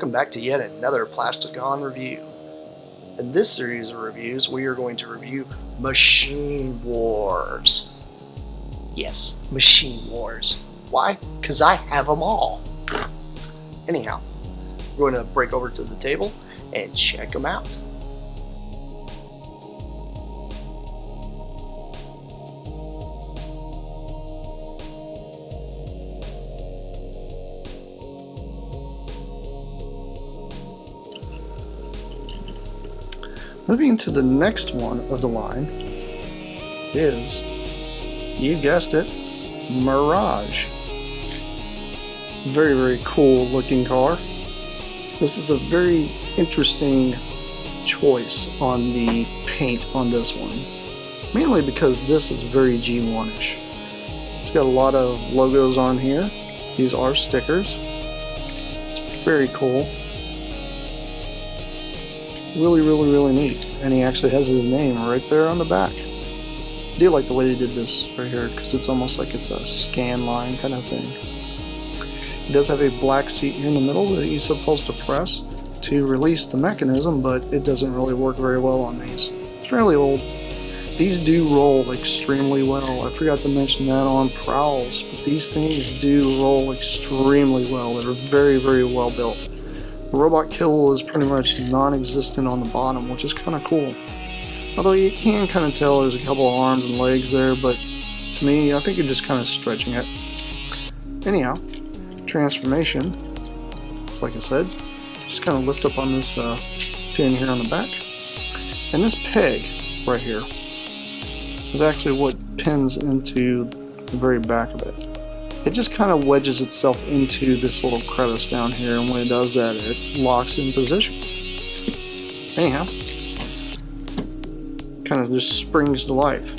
Welcome back to yet another Plasticon review. In this series of reviews, we are going to review Machine Wars. Yes, Machine Wars. Why? Because I have them all. Anyhow, we're going to break over to the table and check them out. Moving to the next one of the line is, you guessed it, Mirage. Very, very cool looking car. This is a very interesting choice on the paint on this one. Mainly because this is very G1-ish. It's got a lot of logos on here. These are stickers. It's very cool. Really neat. And he actually has his name right there on the back. I do like the way they did this right here because it's almost like it's a scan line kind of thing. He does have a black seat here in the middle that he's supposed to press to release the mechanism, but it doesn't really work very well on these. It's fairly old. These do roll extremely well. I forgot to mention that on Prowls, but these things do roll extremely well. They're very well built. The robot kill is pretty much non-existent on the bottom, which is kind of cool. Although you can kind of tell there's a couple of arms and legs there, but to me, I think you're just kind of stretching it. Anyhow, transformation, it's like I said, just kind of lift up on this pin here on the back. And this peg right here is actually what pins into the very back of it. It just kind of wedges itself into this little crevice down here, and when it does that, it locks in position. Anyhow, kind of just springs to life.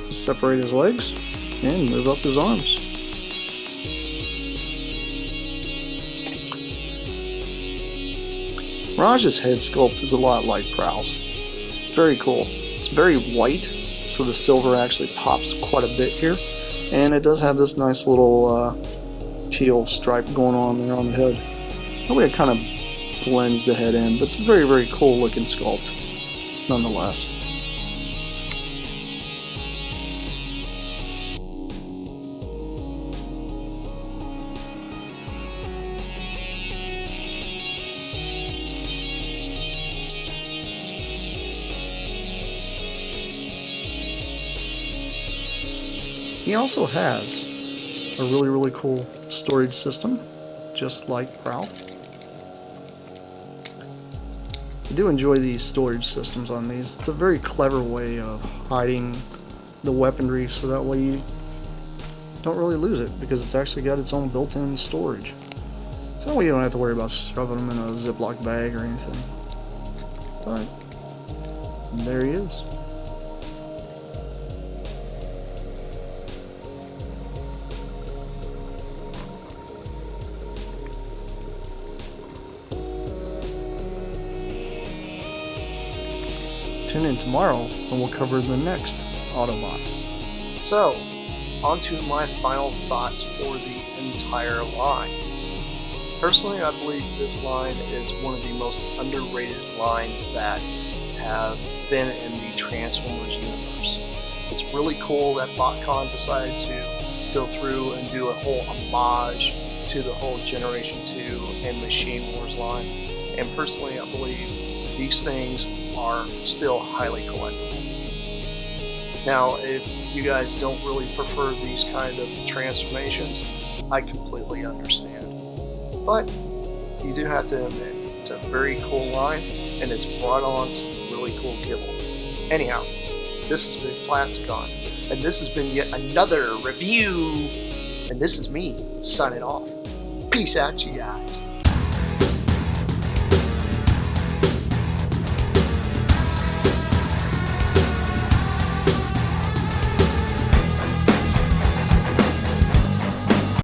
Just separate his legs and move up his arms. Mirage's head sculpt is a lot like Prowl's. Very cool. It's very white, so the silver actually pops quite a bit here. And it does have this nice little teal stripe going on there on the head. That way it kind of blends the head in, but it's a very cool looking sculpt nonetheless. He also has a really cool storage system, just like Prowl. I do enjoy these storage systems on these. It's a very clever way of hiding the weaponry so that way you don't really lose it, because it's actually got its own built-in storage. So that way you don't have to worry about shoving them in a Ziploc bag or anything. But there he is. Tune in tomorrow and we'll cover the next Autobot. So, on to my final thoughts for the entire line. Personally, I believe this line is one of the most underrated lines that have been in the Transformers universe. It's really cool that Plasticon decided to go through and do a whole homage to the whole Generation 2 and Machine Wars line. And personally, I believe these things are still highly collectible. Now, if you guys don't really prefer these kind of transformations, I completely understand. But you do have to admit, it's a very cool line, and it's brought on some really cool kibble. Anyhow, this has been Plasticon, and this has been yet another review, and this is me signing off. Peace out, you guys.